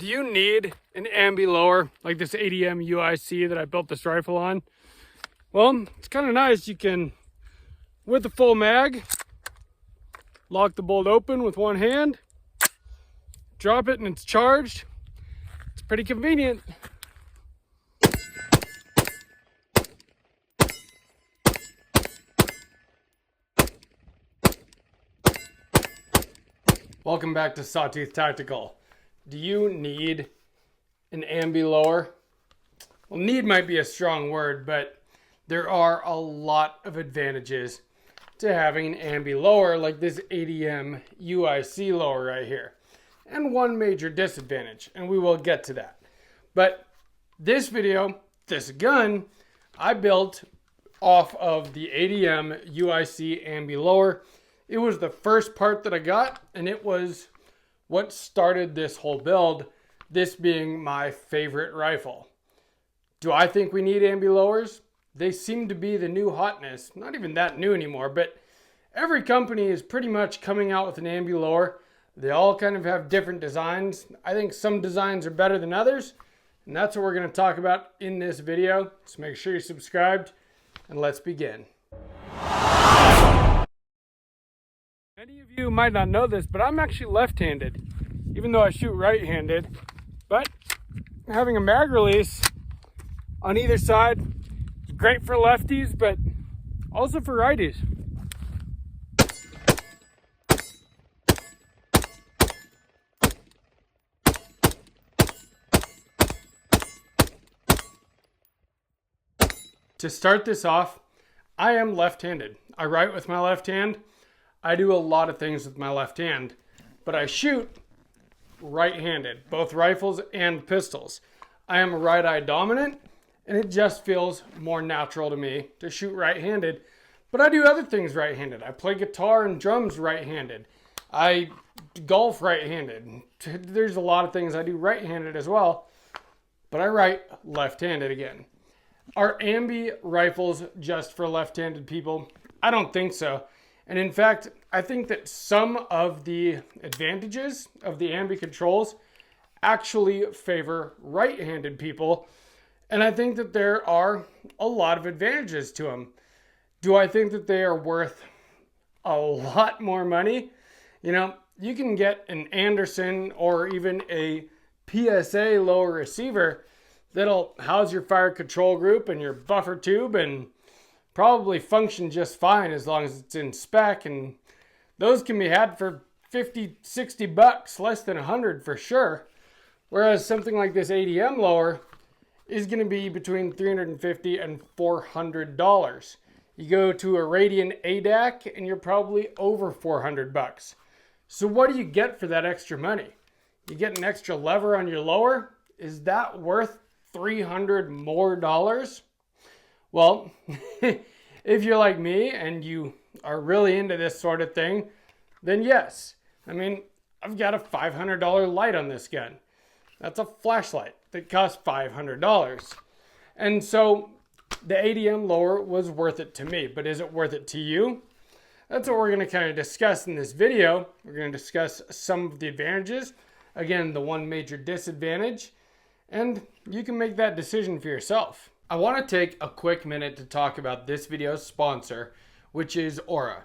Do you need an Ambi lower like this ADM UIC that I built this rifle on? Well, it's kind of nice. You can, with the full mag, lock the bolt open with one hand, drop it and it's charged. It's pretty convenient. Welcome back to Sawtooth Tactical. Do you need an Ambi lower? Well, need might be a strong word, but there are a lot of advantages to having an Ambi lower like this ADM UIC lower right here. And one major disadvantage, and we will get to that. But this video, this gun, I built off of the ADM UIC Ambi lower. It was the first part that I got, and it was what started this whole build, this being my favorite rifle. Do I think we need Ambi lowers? They seem to be the new hotness. Not even that new anymore, but every company is pretty much coming out with an Ambi lower. They all kind of have different designs. I think some designs are better than others, and that's what we're going to talk about in this video. So make sure you're subscribed, and let's begin. Many of you might not know this, but I'm actually left-handed, even though I shoot right-handed. But having a mag release on either side is great for lefties, but also for righties. To start this off, I am left-handed. I write with my left hand. I do a lot of things with my left hand, but I shoot right-handed, both rifles and pistols. I am right-eye dominant, and it just feels more natural to me to shoot right-handed, but I do other things right-handed. I play guitar and drums right-handed. I golf right-handed. There's a lot of things I do right-handed as well, but I write left-handed again. Are Ambi rifles just for left-handed people? I don't think so. And in fact, I think that some of the advantages of the Ambi controls actually favor right-handed people. And I think that there are a lot of advantages to them. Do I think that they are worth a lot more money? You know, you can get an Anderson or even a PSA lower receiver that'll house your fire control group and your buffer tube and probably function just fine as long as it's in spec, and those can be had for 50, 60 bucks, less than 100 for sure. Whereas something like this ADM lower is going to be between $350 and $400. You go to a Radian ADAC and you're probably over 400 bucks. So what do you get for that extra money? You get an extra lever on your lower? Is that worth $300 more dollars? Well, if you're like me and you are really into this sort of thing, then yes. I mean, I've got a $500 light on this gun. That's a flashlight that costs $500. And so the ADM lower was worth it to me, but is it worth it to you? That's what we're going to kind of discuss in this video. We're going to discuss some of the advantages. Again, the one major disadvantage, and you can make that decision for yourself. I want to take a quick minute to talk about this video's sponsor, which is Aura.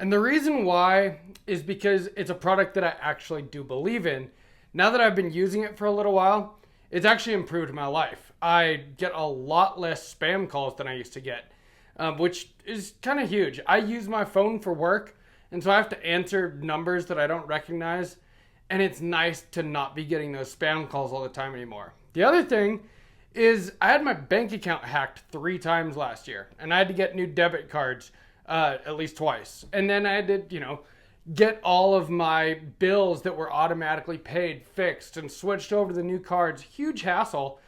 And the reason why is because it's a product that I actually do believe in. Now that I've been using it for a little while, it's actually improved my life. I get a lot less spam calls than I used to get, which is kind of huge. I use my phone for work, and so I have to answer numbers that I don't recognize, and it's nice to not be getting those spam calls all the time anymore. The other thing is I had my bank account hacked 3 times last year, and I had to get new debit cards at least twice. And then I had to, get all of my bills that were automatically paid fixed and switched over to the new cards. Huge hassle.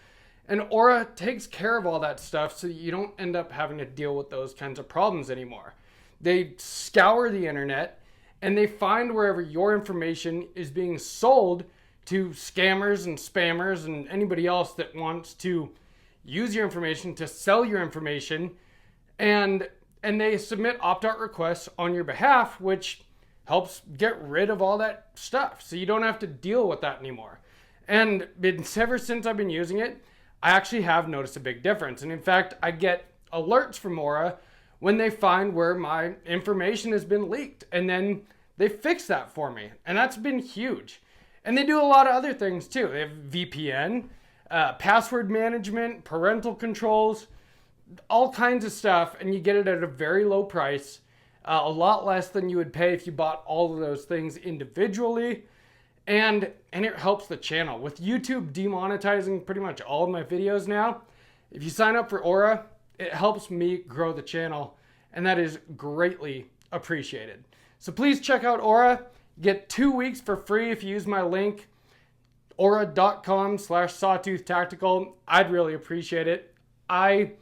And Aura takes care of all that stuff so you don't end up having to deal with those kinds of problems anymore. They scour the internet and they find wherever your information is being sold to scammers and spammers and anybody else that wants to use your information to sell your information, and they submit opt-out requests on your behalf, which helps get rid of all that stuff so you don't have to deal with that anymore. And ever since I've been using it, I actually have noticed a big difference. And in fact, I get alerts from Aura when they find where my information has been leaked, and then they fix that for me. And that's been huge. And they do a lot of other things too. They have VPN, password management, parental controls, all kinds of stuff, and you get it at a very low price, a lot less than you would pay if you bought all of those things individually. And it helps the channel. With YouTube demonetizing pretty much all of my videos now, if you sign up for Aura, it helps me grow the channel, and that is greatly appreciated. So please check out Aura. Get 2 weeks for free if you use my link, aura.com/sawtooth-tactical. I'd really appreciate it. I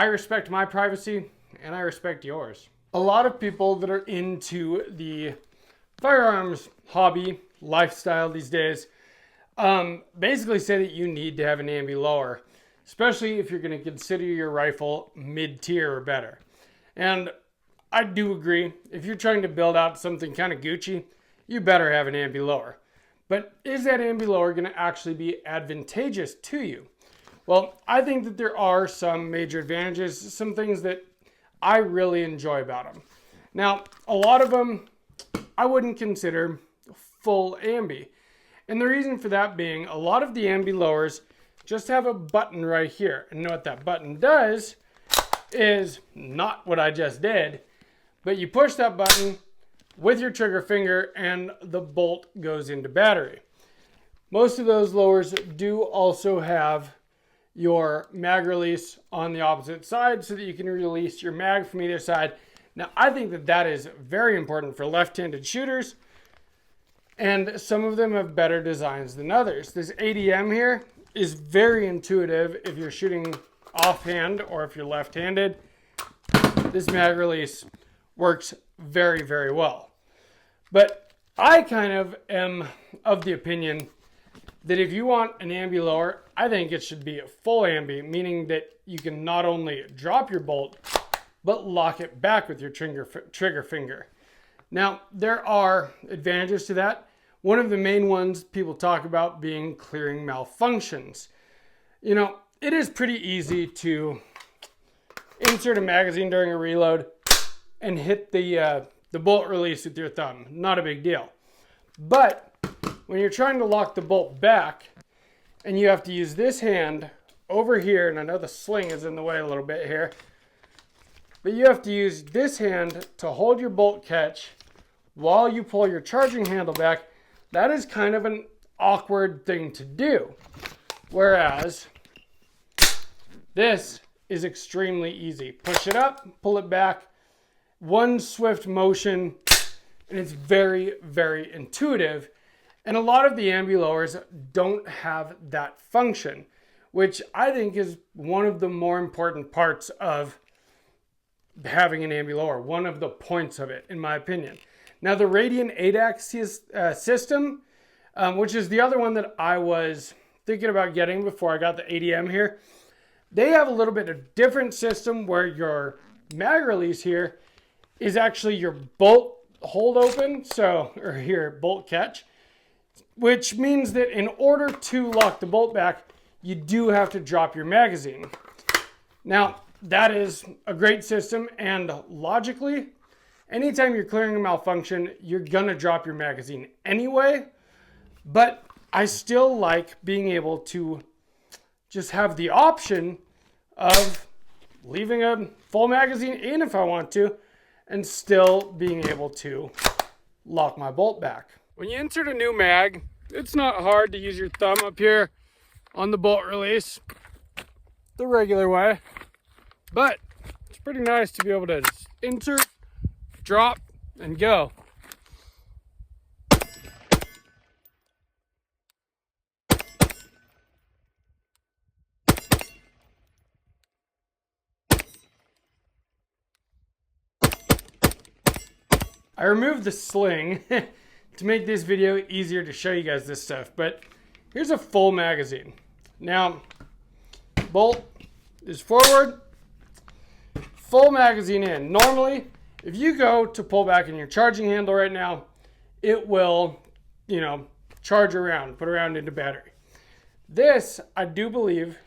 respect my privacy, and I respect yours. A lot of people that are into the firearms hobby lifestyle these days basically say that you need to have an Ambi lower, especially if you're going to consider your rifle mid-tier or better. And I do agree. If you're trying to build out something kind of Gucci, you better have an Ambi lower. But is that Ambi lower going to actually be advantageous to you? Well, I think that there are some major advantages, some things that I really enjoy about them. Now, a lot of them I wouldn't consider full Ambi. And the reason for that being, a lot of the Ambi lowers just have a button right here. And what that button does is not what I just did, but you push that button with your trigger finger and the bolt goes into battery. Most of those lowers do also have your mag release on the opposite side so that you can release your mag from either side. Now, I think that that is very important for left-handed shooters, and some of them have better designs than others. This ADM here is very intuitive if you're shooting offhand or if you're left-handed. This mag release works very, very well. But I kind of am of the opinion that if you want an Ambi lower, I think it should be a full Ambi, meaning that you can not only drop your bolt, but lock it back with your trigger finger. Now, there are advantages to that. One of the main ones people talk about being clearing malfunctions. You know, it is pretty easy to insert a magazine during a reload and hit the bolt release with your thumb. Not a big deal. But when you're trying to lock the bolt back and you have to use this hand over here, and I know the sling is in the way a little bit here, but you have to use this hand to hold your bolt catch while you pull your charging handle back. That is kind of an awkward thing to do. Whereas this is extremely easy. Push it up, pull it back, one swift motion, and it's very, very intuitive. And a lot of the Ambi lowers don't have that function, which I think is one of the more important parts of having an Ambi lower, one of the points of it, in my opinion. Now, the Radian 8-axis system, which is the other one that I was thinking about getting before I got the ADM here, they have a little bit of different system where your mag release here is actually your bolt hold open, or your bolt catch, which means that in order to lock the bolt back, you do have to drop your magazine. Now, that is a great system, and logically, anytime you're clearing a malfunction, you're gonna drop your magazine anyway, but I still like being able to just have the option of leaving a full magazine in if I want to, and still being able to lock my bolt back. When you insert a new mag, it's not hard to use your thumb up here on the bolt release the regular way, but it's pretty nice to be able to just insert, drop, and go. I removed the sling to make this video easier to show you guys this stuff, but here's a full magazine. Now, bolt is forward, full magazine in. Normally, if you go to pull back in your charging handle right now, it will, charge around, put around into battery. This, I do believe,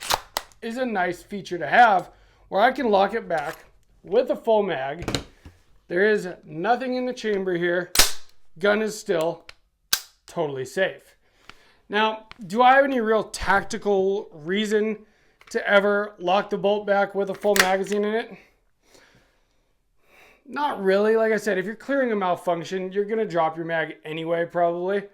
is a nice feature to have where I can lock it back with a full mag. There is nothing in the chamber here. Gun is still totally safe. Now, do I have any real tactical reason to ever lock the bolt back with a full magazine in it? Not really. Like I said, if you're clearing a malfunction, you're going to drop your mag anyway, probably.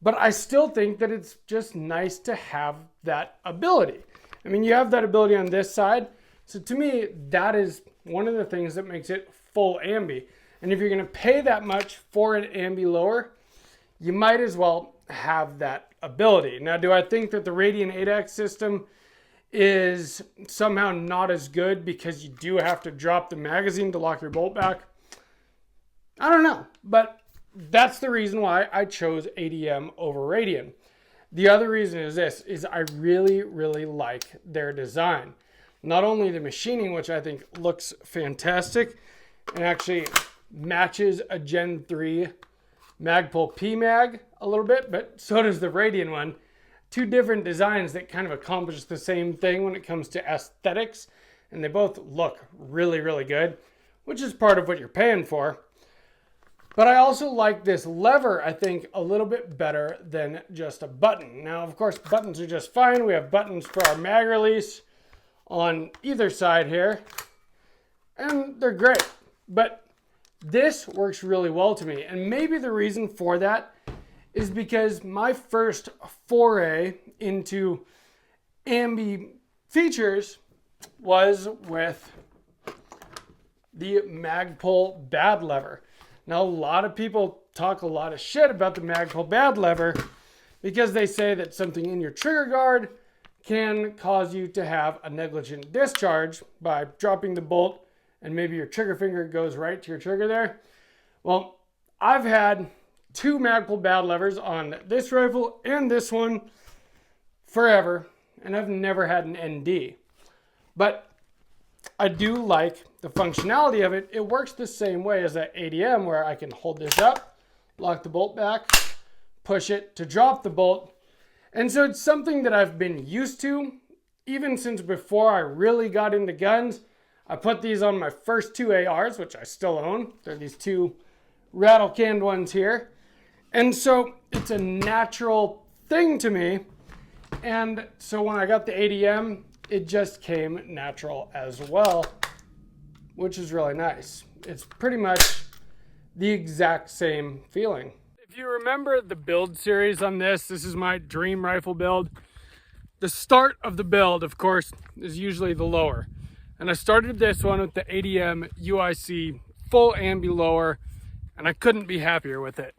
But I still think that it's just nice to have that ability. I mean, you have that ability on this side. So to me, that is one of the things that makes it full ambi. And if you're going to pay that much for an ambi lower, you might as well have that ability. Now, do I think that the Radian 8X system is somehow not as good because you do have to drop the magazine to lock your bolt back? I don't know, but that's the reason why I chose ADM over Radian. The other reason is this, is I really, really like their design. Not only the machining, which I think looks fantastic and actually matches a Gen 3 Magpul PMag a little bit, but so does the Radian one. Two different designs that kind of accomplish the same thing when it comes to aesthetics, and they both look really, really good, which is part of what you're paying for. But I also like this lever, I think, a little bit better than just a button. Now, of course, buttons are just fine. We have buttons for our mag release on either side here, and they're great. But this works really well to me, and maybe the reason for that is because my first foray into ambi features was with the Magpul B.A.D lever. Now, a lot of people talk a lot of shit about the Magpul B.A.D lever because they say that something in your trigger guard can cause you to have a negligent discharge by dropping the bolt and maybe your trigger finger goes right to your trigger there. Well, I've had two Magpul B.A.D levers on this rifle and this one forever, and I've never had an ND. But I do like the functionality of it. It works the same way as that ADM, where I can hold this up, lock the bolt back, push it to drop the bolt. And so it's something that I've been used to even since before I really got into guns. I put these on my first two ARs, which I still own. They're these two rattle canned ones here. And so it's a natural thing to me. And so when I got the ADM, it just came natural as well, which is really nice. It's pretty much the exact same feeling. If you remember the build series on this is my dream rifle build. The start of the build, of course, is usually the lower. And I started this one with the ADM UIC full ambi lower, and I couldn't be happier with it.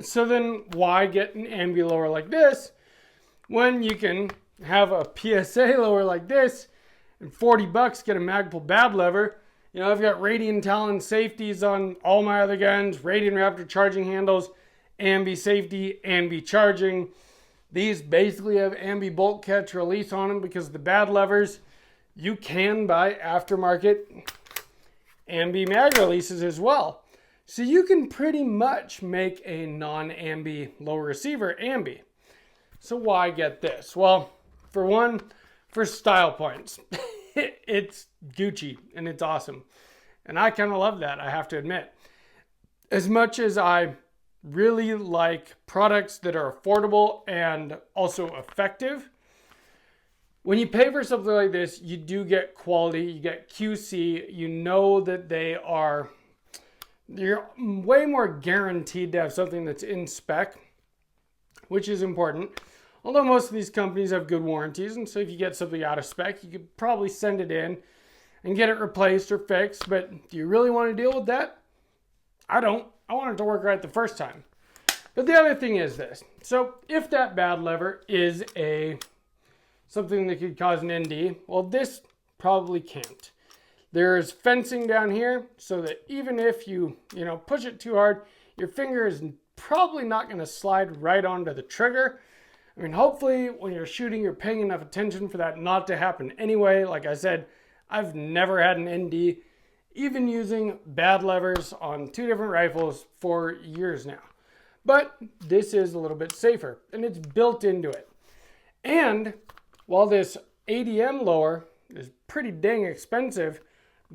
So then why get an ambi lower like this when you can have a PSA lower like this and $40 get a Magpul B.A.D lever? You know, I've got Radian Talon safeties on all my other guns, Radian Raptor charging handles, ambi safety, ambi charging. These basically have ambi bolt catch release on them because of the B.A.D levers. You can buy aftermarket ambi mag releases as well. So you can pretty much make a non-ambi low receiver ambi. So why get this? Well, for one, for style points. It's Gucci and it's awesome. And I kind of love that, I have to admit. As much as I really like products that are affordable and also effective, when you pay for something like this, you do get quality, you get QC, you know that you're way more guaranteed to have something that's in spec, which is important. Although most of these companies have good warranties, and so if you get something out of spec, you could probably send it in and get it replaced or fixed. But do you really want to deal with that? I don't. I want it to work right the first time. But the other thing is this. So if that B.A.D lever is something that could cause an ND, well, this probably can't. There's fencing down here so that even if you push it too hard, your finger is probably not going to slide right onto the trigger. I mean, hopefully when you're shooting, you're paying enough attention for that not to happen anyway. Like I said, I've never had an ND, even using B.A.D levers on 2 different rifles for years now. But this is a little bit safer, and it's built into it. And while this ADM lower is pretty dang expensive,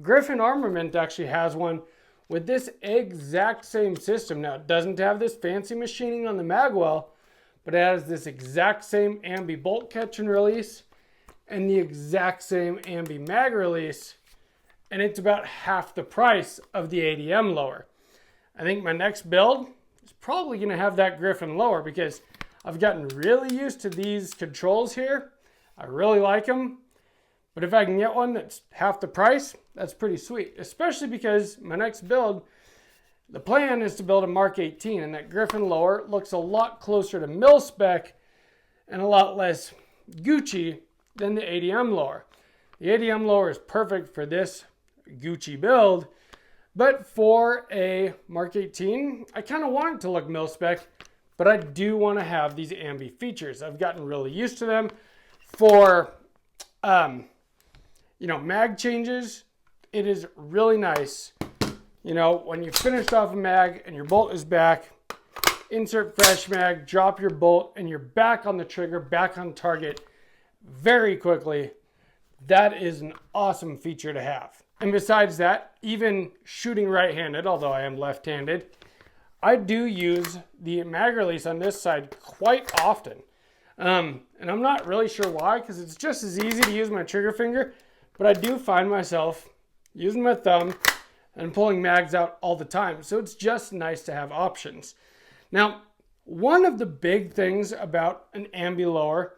Griffin Armament actually has one with this exact same system. Now, it doesn't have this fancy machining on the magwell, but it has this exact same Ambi bolt catch and release and the exact same Ambi mag release, and it's about half the price of the ADM lower. I think my next build is probably going to have that Griffin lower because I've gotten really used to these controls here. I really like them, but if I can get one that's half the price, that's pretty sweet, especially because my next build, the plan is to build a Mark 18, and that Griffin lower looks a lot closer to mil-spec and a lot less Gucci than the ADM lower. The ADM lower is perfect for this Gucci build, but for a Mark 18, I kind of want it to look mil-spec, but I do want to have these Ambi features. I've gotten really used to them. For, mag changes, it is really nice. When you finished off a mag and your bolt is back, insert fresh mag, drop your bolt, and you're back on the trigger, back on target very quickly. That is an awesome feature to have. And besides that, even shooting right-handed, although I am left-handed, I do use the mag release on this side quite often. And I'm not really sure why, because it's just as easy to use my trigger finger, but I do find myself using my thumb and pulling mags out all the time. So it's just nice to have options. Now, one of the big things about an Ambi lower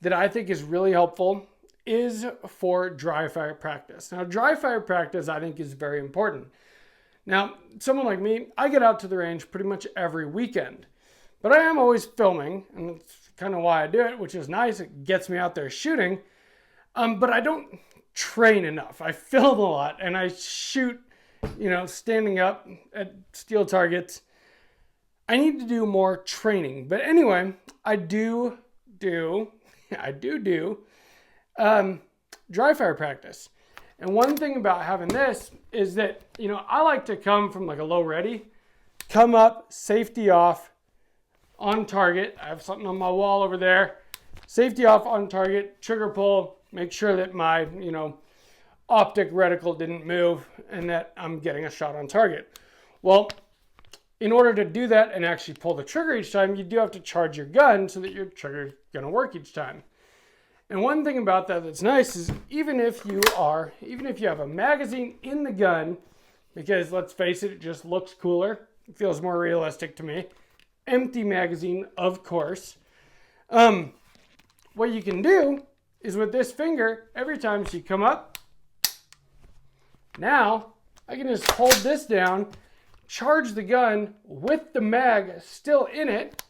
that I think is really helpful is for dry fire practice. Now, dry fire practice I think is very important. Now, someone like me, I get out to the range pretty much every weekend, but I am always filming, and that's kind of why I do it, which is nice. It gets me out there shooting, but I don't train enough. I film a lot, and I shoot, standing up at steel targets. I need to do more training, but anyway, I do dry fire practice. And one thing about having this is that, I like to come from like a low ready, come up, safety off, on target. I have something on my wall over there. Safety off, on target, trigger pull, make sure that my, optic reticle didn't move and that I'm getting a shot on target. Well, in order to do that and actually pull the trigger each time, you do have to charge your gun so that your trigger is going to work each time. And one thing about that that's nice is even if you have a magazine in the gun, because let's face it, it just looks cooler, it feels more realistic to me. Empty magazine, of course. What you can do is with this finger, every time you come up, now I can just hold this down, charge the gun with the mag still in it,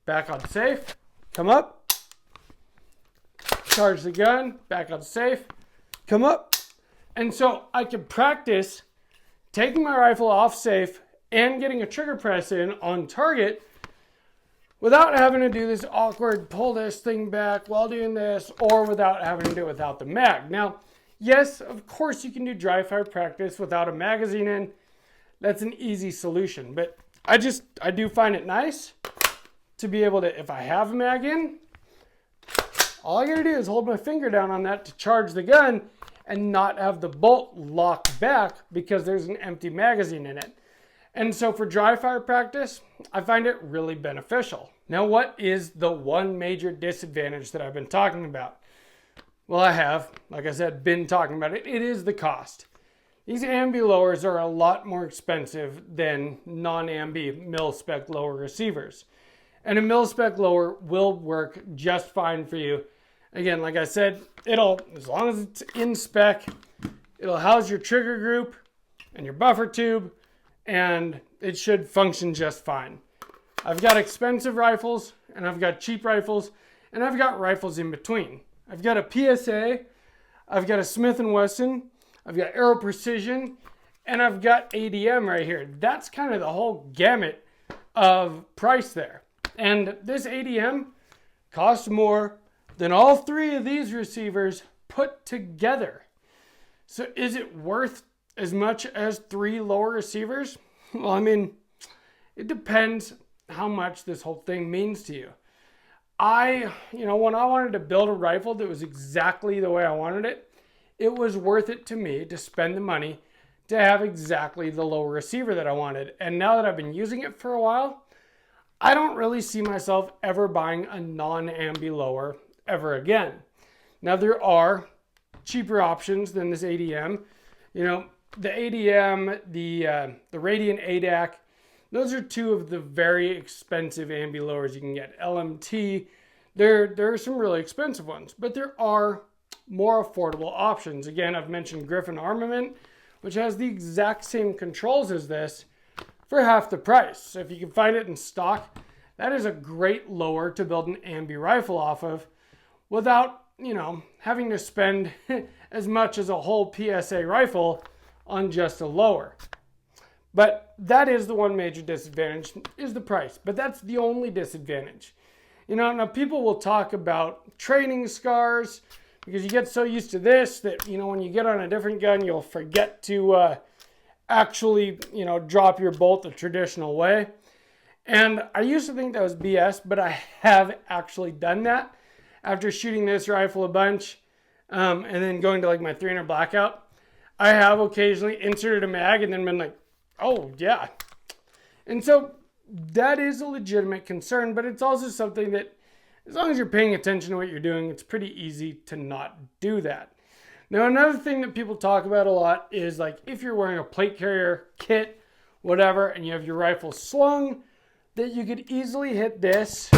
back on safe, come up, charge the gun, back on safe, come up. And so I can practice taking my rifle off safe and getting a trigger press in on target without having to do this awkward pull this thing back while doing this, or without having to do it without the mag. Now, yes, of course you can do dry fire practice without a magazine in. That's an easy solution, but I do find it nice to be able to, if I have a mag in, all I gotta do is hold my finger down on that to charge the gun and not have the bolt locked back because there's an empty magazine in it. And so for dry fire practice, I find it really beneficial. Now, what is the one major disadvantage that I've been talking about? Well, I have, like I said, been talking about it. It is the cost. These Ambi lowers are a lot more expensive than non-Ambi mil-spec lower receivers. And a mil-spec lower will work just fine for you. Again, like I said, as long as it's in spec, it'll house your trigger group and your buffer tube, and it should function just fine. I've got expensive rifles, and I've got cheap rifles, and I've got rifles in between. I've got a PSA, I've got a Smith & Wesson, I've got Aero Precision, and I've got ADM right here. That's kind of the whole gamut of price there. And this ADM costs more than all three of these receivers put together. So is it worth as much as three lower receivers? Well, I mean, it depends how much this whole thing means to you. When I wanted to build a rifle that was exactly the way I wanted it, it was worth it to me to spend the money to have exactly the lower receiver that I wanted. And now that I've been using it for a while, I don't really see myself ever buying a non-Ambi lower ever again. Now there are cheaper options than this ADM. The ADM, the Radiant ADAC, those are two of the very expensive Ambi lowers you can get. LMT, there are some really expensive ones, but there are more affordable options. Again, I've mentioned Griffin Armament, which has the exact same controls as this for half the price. So if you can find it in stock, that is a great lower to build an Ambi rifle off of without, having to spend as much as a whole PSA rifle on just a lower. But that is the one major disadvantage, is the price. But that's the only disadvantage. Now people will talk about training scars because you get so used to this that, when you get on a different gun, you'll forget to actually, drop your bolt the traditional way. And I used to think that was BS, but I have actually done that after shooting this rifle a bunch and then going to like my 300 blackout. I have occasionally inserted a mag and then been like, oh yeah. And so that is a legitimate concern, but it's also something that as long as you're paying attention to what you're doing, it's pretty easy to not do that. Now, another thing that people talk about a lot is like if you're wearing a plate carrier kit, whatever, and you have your rifle slung, that you could easily hit this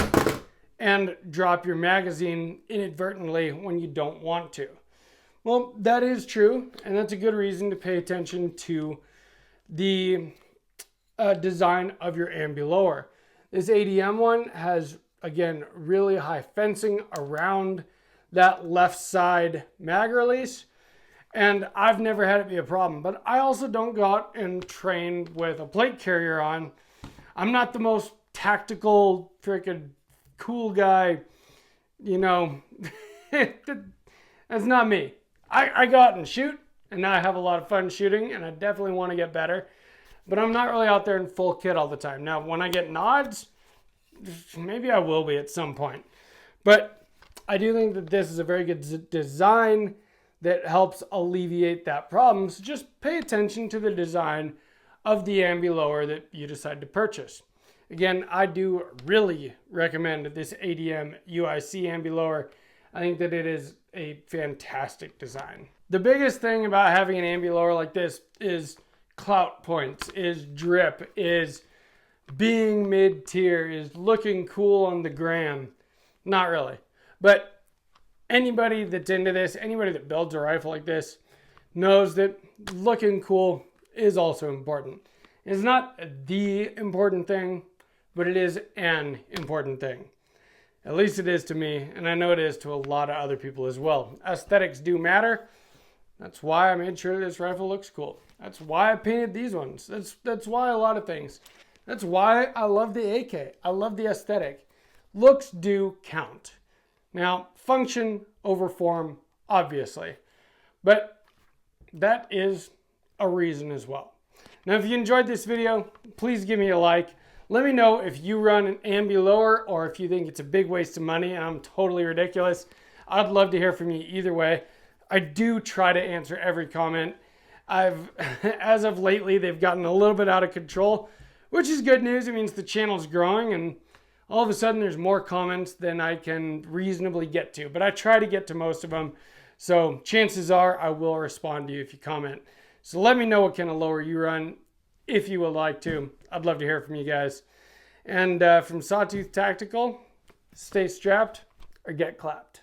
and drop your magazine inadvertently when you don't want to. Well, that is true, and that's a good reason to pay attention to the design of your Ambi lower. This ADM one has, again, really high fencing around that left side mag release, and I've never had it be a problem. But I also don't go out and train with a plate carrier on. I'm not the most tactical, freaking cool guy, that's not me. I go out and shoot, and I have a lot of fun shooting, and I definitely want to get better. But I'm not really out there in full kit all the time. Now, when I get nods, maybe I will be at some point. But I do think that this is a very good design that helps alleviate that problem. So just pay attention to the design of the Ambi lower that you decide to purchase. Again, I do really recommend this ADM UIC Ambi lower. I think that it is a fantastic design. The biggest thing about having an Ambi lower like this is clout points, is drip, is being mid-tier, is looking cool on the gram. Not really. But anybody that's into this, anybody that builds a rifle like this, knows that looking cool is also important. It's not the important thing, but it is an important thing. At least it is to me, and I know it is to a lot of other people as well. Aesthetics do matter. That's why I made sure this rifle looks cool. That's why I painted these ones. That's why a lot of things. That's why I love the AK. I love the aesthetic. Looks do count. Now, function over form, obviously. But that is a reason as well. Now, if you enjoyed this video, please give me a like. Let me know if you run an Ambi lower or if you think it's a big waste of money and I'm totally ridiculous. I'd love to hear from you either way. I do try to answer every comment. As of lately, they've gotten a little bit out of control, which is good news. It means the channel's growing and all of a sudden there's more comments than I can reasonably get to. But I try to get to most of them. So chances are I will respond to you if you comment. So let me know what kind of lower you run if you would like to. I'd love to hear from you guys. And from Sawtooth Tactical, stay strapped or get clapped.